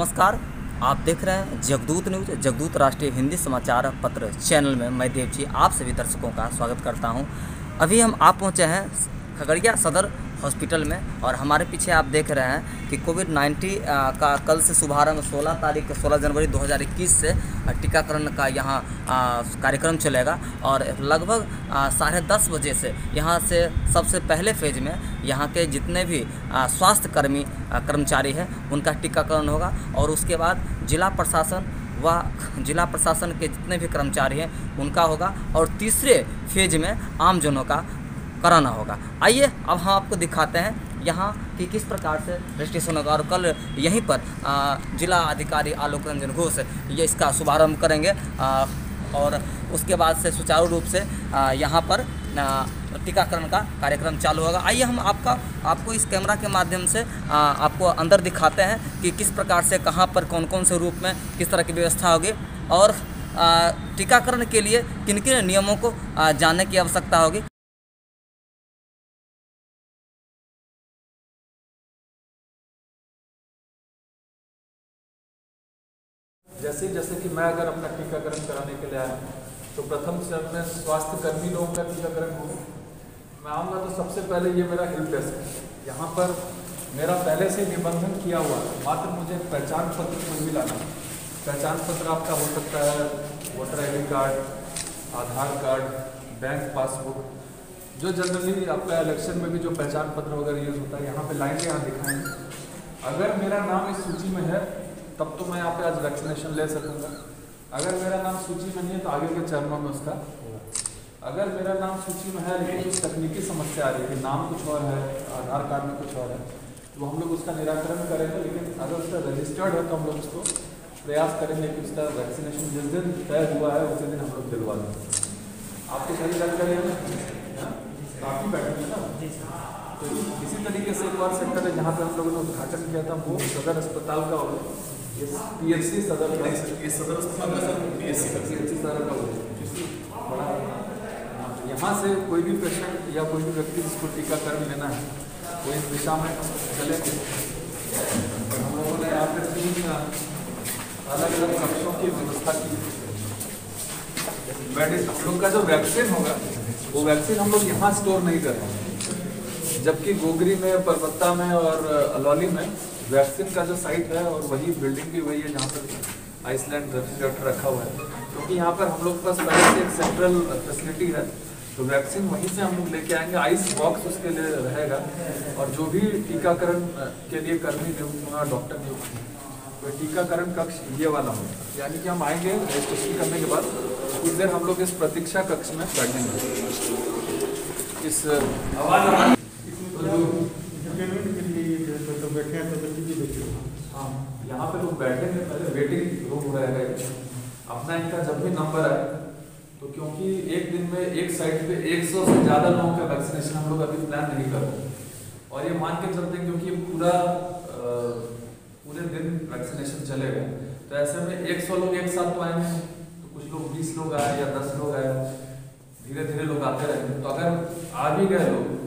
नमस्कार, आप देख रहे हैं जगदूत न्यूज़, जगदूत राष्ट्रीय हिंदी समाचार पत्र चैनल में मैं देव जी आप सभी दर्शकों का स्वागत करता हूं। अभी आप पहुंचे हैं खगड़िया सदर हॉस्पिटल में और हमारे पीछे आप देख रहे हैं कि कोविड-19 का कल से शुभारंभ 16 जनवरी 2021 से टीकाकरण का यहाँ कार्यक्रम चलेगा और लगभग 10:30 बजे से यहाँ से सबसे पहले फेज में यहाँ के जितने भी स्वास्थ्य कर्मचारी हैं उनका टीकाकरण होगा और उसके बाद जिला प्रशासन के जितने भी कर्मचारी हैं उनका होगा और तीसरे फेज में आमजनों का कराना होगा। आइए अब हम आपको दिखाते हैं यहाँ कि किस प्रकार से रजिस्ट्रेशन होगा और कल यहीं पर जिला अधिकारी आलोक रंजन घोष ये इसका शुभारंभ करेंगे और उसके बाद से सुचारू रूप से यहाँ पर टीकाकरण का कार्यक्रम चालू होगा। आइए हम आपको इस कैमरा के माध्यम से आपको अंदर दिखाते हैं कि किस प्रकार से कहाँ पर कौन कौन से रूप में किस तरह की व्यवस्था होगी और टीकाकरण के लिए किन किन नियमों को जानने की आवश्यकता होगी। जैसे कि मैं अगर अपना टीकाकरण कराने के लिए आया तो प्रथम चरण में स्वास्थ्य कर्मी लोगों का टीकाकरण होगा। मैं आऊँगा तो सबसे पहले ये मेरा हेल्प डेस्क है। यहाँ पर मेरा पहले से निबंधन किया हुआ है, मात्र मुझे पहचान पत्र कोई भी लाना है। पहचान पत्र आपका हो सकता है वोटर ID कार्ड, आधार कार्ड, बैंक पासबुक, जो जनरली आपका इलेक्शन में भी जो पहचान पत्र वगैरह यूज़ होता है। यहाँ पर लाइन यहाँ दिखाएंगे। अगर मेरा नाम इस सूची में है तब तो मैं यहाँ पे आज वैक्सीनेशन ले सकूँगा। अगर मेरा नाम सूची में नहीं है तो आगे के चरणों में उसका होगा। अगर मेरा नाम सूची में है लेकिन कुछ तकनीकी समस्या आ रही है, नाम कुछ और है, आधार कार्ड में कुछ और है, तो हम लोग उसका निराकरण करेंगे। लेकिन अगर उसका रजिस्टर्ड है तो हम लोग उसको प्रयास करेंगे कि उसका वैक्सीनेशन जिस दिन तय हुआ है उसी दिन हम लोग दिलवा देंगे। आपको सारी जानकारी है ना, काफ़ी बैठे ना। तो इसी तरीके से एक और सेंटर है जहाँ पर हम लोगों ने उद्घाटन किया था, वो सदर अस्पताल का होगा। PHC सदर का बड़ा यहाँ से कोई भी पेशेंट या कोई भी व्यक्ति जिसको टीकाकरण लेना है वो इस दिशा में चलेंगे। हम लोगों ने यहाँ पे 3 अलग अलग कक्षों की व्यवस्था की। हम लोग का जो वैक्सीन होगा वो वैक्सीन हम लोग यहाँ स्टोर नहीं कर रहे हैं, जबकि गोगरी में, परबत्ता में और अलौली में वैक्सीन का जो साइट है और वही बिल्डिंग भी वही है जहाँ पर आइसलैंड रेफ्रिजरेटर रखा हुआ है। क्योंकि यहाँ पर हम लोग के पास पहले से एक सेंट्रल फैसिलिटी है, तो वैक्सीन वहीं से हम लोग लेके आएंगे। आइस बॉक्स उसके लिए रहेगा और जो भी टीकाकरण के लिए कर्मी नियुक्त होगा, डॉक्टर नियुक्त होगा, तो टीकाकरण कक्ष ये वाला होगा। यानी कि हम आएंगे रजिस्ट्रेशन करने के बाद कुछ देर हम लोग इस प्रतीक्षा कक्ष में बैठेंगे। इस हाँ, यहाँ पे लोग बैठेंगे, पहले वेटिंग रूम रहेगा अपना। इनका जब भी नंबर आए तो क्योंकि एक दिन में एक साइड पे 100 से ज़्यादा लोगों का वैक्सीनेशन हम लोग अभी प्लान नहीं कर रहे और ये मान के चलते हैं क्योंकि पूरे दिन वैक्सीनेशन चलेगा, तो ऐसे में 100 लोग एक साथ तो आएंगे, तो कुछ लोग 20 लोग आए या 10 लोग आए, धीरे धीरे लोग आते रहेंगे। तो अगर आ भी गए लोग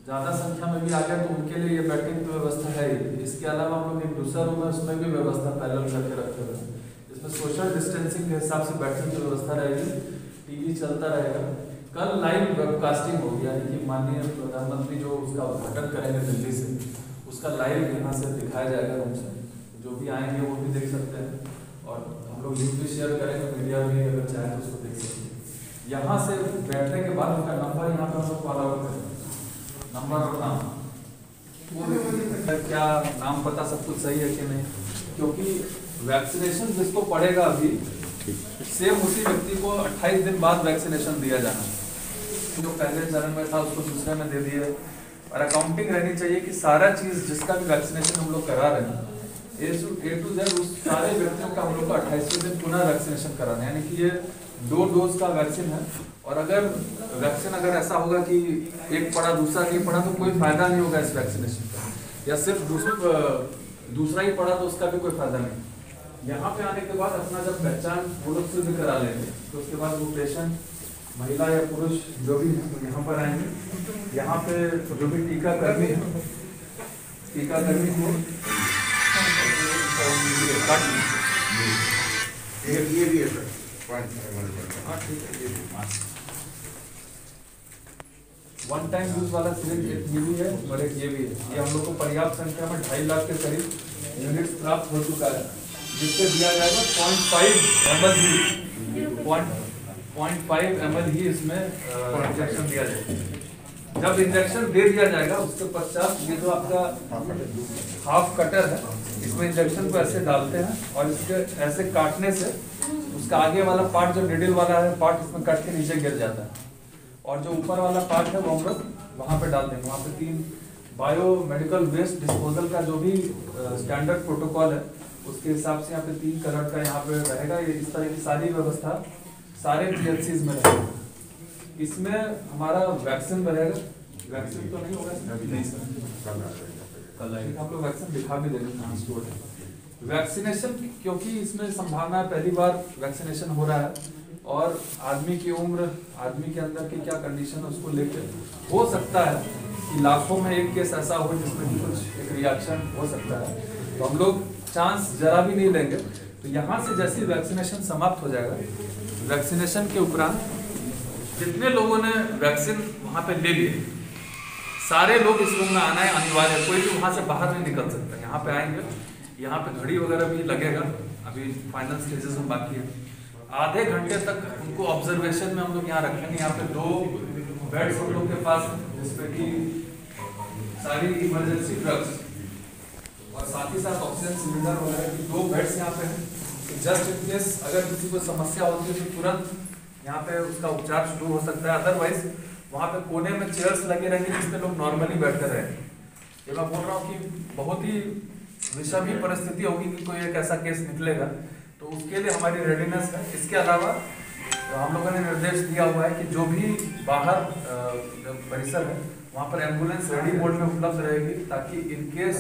ज़्यादा संख्या में भी आ गए तो उनके लिए ये बैठने की व्यवस्था है ही। इसके अलावा हम लोग एक दूसरा रूम है, उसमें भी व्यवस्था पैरेलल करके रखे हुए हैं, जिसमें सोशल डिस्टेंसिंग के हिसाब से बैठने की व्यवस्था रहेगी। टीवी चलता रहेगा। कल लाइव वेबकास्टिंग होगी, यानी कि माननीय प्रधानमंत्री जो उसका उद्घाटन करेंगे दिल्ली से, उसका लाइव यहाँ से दिखाया जाएगा रूम से। जो भी आएंगे वो भी देख सकते हैं और हम लोग लिंक भी शेयर करेंगे, मीडिया भी अगर चाहे तो उसको देख सकते हैं। यहाँ से बैठने के बाद उनका नंबर यहाँ पर हम लोग फॉलो करेंगे, नंबर और नाम, क्या नाम पता सब कुछ सही है कि नहीं, क्योंकि वैक्सीनेशन जिसको पड़ेगा अभी सेम उसी व्यक्ति को 28 दिन बाद वैक्सीनेशन दिया जाना है। जो पहले चरण में था उसको दूसरे में दे दिए और अकाउंटिंग रहनी चाहिए कि सारा चीज़ जिसका भी वैक्सीनेशन हम लोग करा रहे हैं A to Z उस सारे व्यक्तियों का हम लोग को 28वें दिन पुनः वैक्सीनेशन कराना है। यानी कि ये 2 डोज का वैक्सीन है और अगर वैक्सीन ऐसा होगा कि एक पड़ा दूसरा नहीं पड़ा तो कोई फायदा नहीं होगा इस वैक्सीनेशन का, या सिर्फ दूसरा ही पड़ा तो उसका भी कोई फायदा नहीं। यहाँ पे आने के बाद अपना जब पहचान वो लोग सिद्ध करा लेंगे तो उसके बाद वो पेशेंट, महिला या पुरुष जो भी है यहाँ पर आएंगे। यहाँ पे जो भी टीकाकर्मी को ये भी है सर पॉइंट। हाँ ठीक है, ये वन टाइम यूज वाला सिरिंज एक ये भी है और एक ये भी है। ये हम लोग को पर्याप्त संख्या में 2.5 लाख के करीब यूनिट्स प्राप्त हो चुका है, जिससे दिया जाएगा 0.5 ml ही 0.5 ml ही इसमें इंजेक्शन दिया जाएगा। जब इंजेक्शन दे दिया जाएगा उसके पश्चात ये जो आपका हाफ कटर है, इसमें इंजेक्शन को ऐसे डालते हैं और इसके ऐसे काटने से उसका आगे वाला पार्ट जो निडल वाला है पार्ट इसमें कट के नीचे गिर जाता है, और जो ऊपर वाला पार्ट है वो हम लोग वहाँ पे डालते हैं। वहाँ पे 3 बायो मेडिकल वेस्ट डिस्पोजल का जो भी स्टैंडर्ड प्रोटोकॉल है उसके हिसाब से यहाँ पे 3 कलर का यहाँ पे रहेगा। ये इस तरह की सारी व्यवस्था सारे PHCs में रहेगा। इसमें हमारा वैक्सीन रहेगा, वैक्सीन तो नहीं होगा नहीं सर, कल हम लोग वैक्सीन दिखा भी देंगे कहाँ स्टोर है। वैक्सीनेशन क्योंकि इसमें संभावना है पहली बार वैक्सीनेशन हो रहा है और आदमी की उम्र, आदमी के अंदर की क्या कंडीशन है उसको लेकर हो सकता है कि लाखों में एक केस ऐसा हो जिसमें कि कुछ एक रिएक्शन हो सकता है, तो हम लोग चांस जरा भी नहीं लेंगे। तो यहाँ से जैसे वैक्सीनेशन समाप्त हो जाएगा, वैक्सीनेशन के उपरांत जितने लोगों ने वैक्सीन वहाँ पे ले लिए सारे लोग इस रूम में आना है अनिवार्य है, कोई भी वहाँ से बाहर नहीं निकल सकता। यहाँ पे आएंगे, यहाँ पे घड़ी वगैरह भी लगेगा, अभी फाइनल स्टेजेस में बाकी है। आधे घंटे तक उनको ऑब्जर्वेशन में हम लोग यहाँ रखेंगे। यहाँ पे 2 बेड्स हम लोग के पास जिसमें कि सारी इमरजेंसी ड्रग्स और साथ ही साथ ऑक्सीजन सिलेंडर वगैरह की 2 बेड्स यहाँ पे हैं। जस्ट इन केस अगर किसी को समस्या होती है तो तुरंत यहाँ पे उसका उपचार शुरू हो सकता है। अदरवाइज वहाँ पे कोने में चेयर्स लगे रहेंगे जिसमें लोग नॉर्मली बैठकर रहेंगे। ये मैं बोल रहा हूँ कि बहुत ही विषम ही परिस्थिति होगी कि कोई एक ऐसा केस निकलेगा, तो उसके लिए हमारी रेडीनेस है। इसके अलावा हम लोगों ने निर्देश दिया हुआ है कि जो भी बाहर परिसर है वहाँ पर एम्बुलेंस रेडी मोड में उपलब्ध रहेगी, ताकि इन केस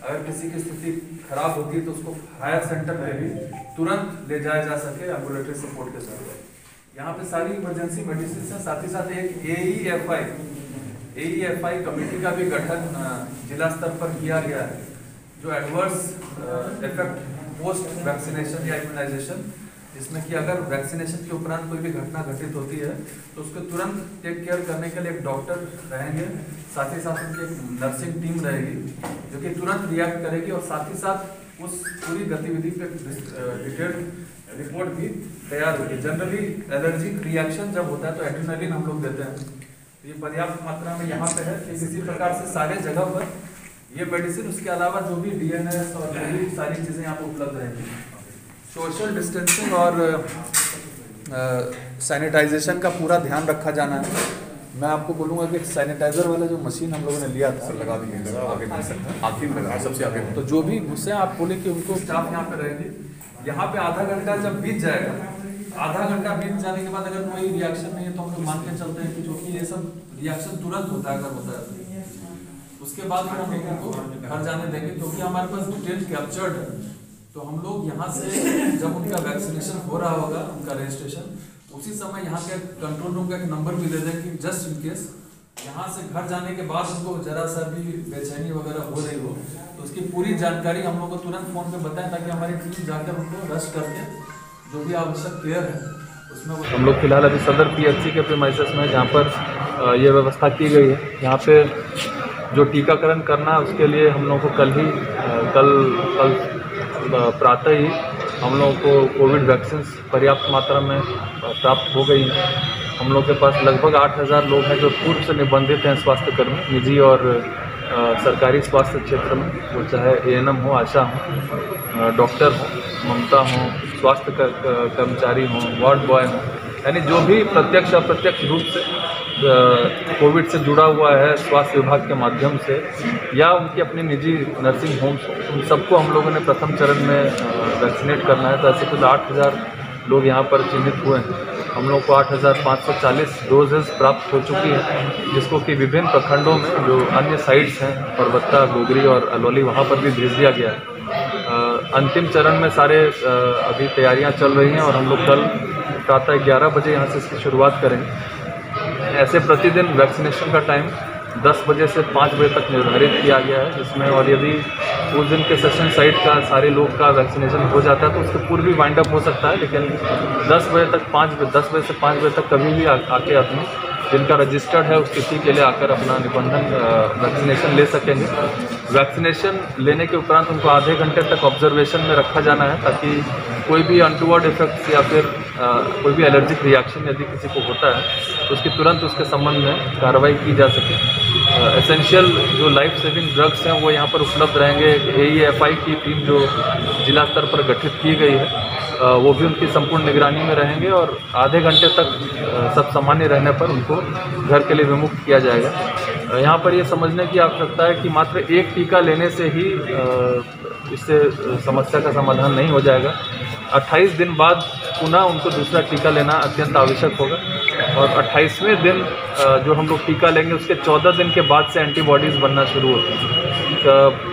अगर किसी की स्थिति खराब होती है तो उसको हायर सेंटर में भी तुरंत ले जाया जा सके एम्बुलेटरी सपोर्ट के साथ। यहाँ पे सारी इमरजेंसी मेडिसिन है। साथ ही साथ एक AEFI कमेटी का भी गठन जिला स्तर पर किया गया है, जो एडवर्स इफेक्ट पोस्ट वैक्सीनेशन या इम्यूनाइजेशन, जिसमें कि अगर वैक्सीनेशन के उपरांत कोई भी घटना घटित होती है तो उसको तुरंत टेक केयर करने के लिए एक डॉक्टर रहेंगे, साथ ही साथ उनकी एक नर्सिंग टीम रहेगी जो कि तुरंत रिएक्ट करेगी और साथ ही साथ उस पूरी गतिविधि पे डिटेल्ड रिपोर्ट भी तैयार होगी। जनरली एलर्जिक रिएक्शन जब होता है तो एड्रेनालिन हम लोग देते हैं, तो ये पर्याप्त मात्रा में यहाँ पे है कि किसी प्रकार से सारे जगह पर ये मेडिसिन, उसके अलावा जो भी DNS और जो भी सारी चीज़ें यहाँ पे उपलब्ध रहेंगी। सोशल डिस्टेंसिंग और सैनिटाइजेशन का पूरा ध्यान रखा जाना है। मैं आपको बोलूँगा कि सैनिटाइजर वाला जो मशीन हम लोगों ने लिया था लगा देंगे सर, आगे मिल सकता है, आखिर में लगा सबसे आगे। तो जो भी मुझसे आप बोले कि उनको स्टाफ यहाँ पे रहेंगे, यहाँ पे आधा घंटा जब बीत जाएगा, आधा घंटा बीत जाने के बाद अगर कोई रिएक्शन नहीं है तो हम लोग मान के चलते हैं कि जो कि ये सब रिएक्शन तुरंत होता है, अगर होता है उसके बाद फिर हम लोगों को घर जाने देंगे, क्योंकि हमारे पास डिटेल कैप्चर्ड है। तो हम लोग यहाँ से जब उनका वैक्सीनेशन हो रहा होगा, उनका रजिस्ट्रेशन, उसी समय यहाँ के कंट्रोल रूम का एक नंबर भी दे दें कि जस्ट इन केस यहाँ से घर जाने के बाद उनको जरा सा भी बेचैनी वगैरह हो रही हो तो उसकी पूरी जानकारी हम लोग को तुरंत फ़ोन पे बताएं, ताकि हमारी टीम जाकर उनको रश करके जो भी आवश्यक केयर है उसमें हम लोग फिलहाल अभी सदर PHC के प्रीमाइसेस में जहाँ पर ये व्यवस्था की गई है। यहाँ पे जो टीकाकरण करना है उसके लिए हम लोग को कल प्रातः ही हम लोगों को कोविड वैक्सीन पर्याप्त मात्रा में प्राप्त हो गई है। हम लोग के पास लगभग 8000 लोग हैं जो पूर्व से निबंधित हैं स्वास्थ्यकर्मी, निजी और सरकारी स्वास्थ्य क्षेत्र में, वो चाहे ANM हो, आशा हो, डॉक्टर हो, ममता हो, स्वास्थ्य कर्मचारी हों, वार्ड बॉय हों, यानी जो भी प्रत्यक्ष अप्रत्यक्ष रूप से कोविड से जुड़ा हुआ है स्वास्थ्य विभाग के माध्यम से या उनकी अपनी निजी नर्सिंग होम्स, उन सबको हम लोगों ने प्रथम चरण में वैक्सीनेट करना है। तो ऐसे कुल 8000 लोग यहाँ पर चिन्हित हुए हैं। हम लोग को 8540 डोजेज प्राप्त हो चुकी है, जिसको कि विभिन्न प्रखंडों में जो अन्य साइट्स हैं, परबत्ता, गोगरी और अलौली, वहाँ पर भी भेज दिया गया है। अंतिम चरण में सारे अभी तैयारियाँ चल रही हैं और हम लोग कल प्रातः 11 बजे यहाँ से इसकी शुरुआत करेंगे। ऐसे प्रतिदिन वैक्सीनेशन का टाइम 10 बजे से 5 बजे तक निर्धारित किया गया है, जिसमें और यदि उस दिन के सेशन साइट का सारे लोग का वैक्सीनेशन हो जाता है तो उसके पूर्व भी वाइंड अप हो सकता है, लेकिन 10 बजे से 5 बजे तक कभी भी आके अपने जिनका रजिस्टर्ड है उस तिथि के लिए आकर अपना निबंधन वैक्सीनेशन ले सकेंगे। वैक्सीनेशन लेने के उपरांत उनको आधे घंटे तक ऑब्जर्वेशन में रखा जाना है ताकि कोई भी अनटूवर्ड इफेक्ट्स या फिर कोई भी एलर्जिक रिएक्शन यदि किसी को होता है तो उसकी तुरंत उसके संबंध में कार्रवाई की जा सके। एसेंशियल जो लाइफ सेविंग ड्रग्स हैं वो यहाँ पर उपलब्ध रहेंगे। AEFI की टीम जो जिला स्तर पर गठित की गई है वो भी उनकी संपूर्ण निगरानी में रहेंगे और आधे घंटे तक सब सामान्य रहने पर उनको घर के लिए विमुक्त किया जाएगा। यहाँ पर ये समझने की आवश्यकता है कि मात्र एक टीका लेने से ही इससे समस्या का समाधान नहीं हो जाएगा। 28 दिन बाद पुनः उनको दूसरा टीका लेना अत्यंत आवश्यक होगा और 28वें दिन जो हम लोग टीका लेंगे उसके 14 दिन के बाद से एंटीबॉडीज़ बनना शुरू होती हैं।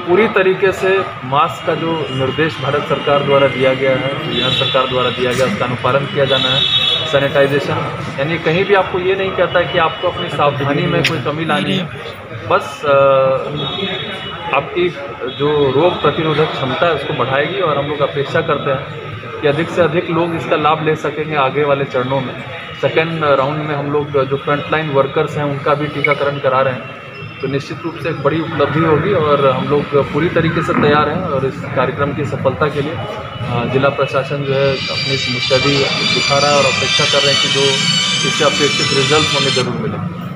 पूरी तरीके से मास्क का जो निर्देश भारत सरकार द्वारा दिया गया है, बिहार सरकार द्वारा दिया गया, उसका अनुपालन किया जाना है। सैनिटाइजेशन यानी कहीं भी आपको ये नहीं कहता है कि आपको अपनी सावधानी में कोई कमी लानी है, बस आपकी जो रोग प्रतिरोधक क्षमता है उसको बढ़ाएगी और हम लोग अपेक्षा करते हैं कि अधिक से अधिक लोग इसका लाभ ले सकेंगे आगे वाले चरणों में। सेकेंड राउंड में हम लोग जो फ्रंटलाइन वर्कर्स हैं उनका भी टीकाकरण करा रहे हैं, तो निश्चित रूप से एक बड़ी उपलब्धि होगी और हम लोग पूरी तरीके से तैयार हैं और इस कार्यक्रम की सफलता के लिए जिला प्रशासन जो है अपनी मुस्तैदी दिखा रहा है और अपेक्षा कर रहे हैं कि जो इससे अपेक्षित रिजल्ट हमें ज़रूर मिले।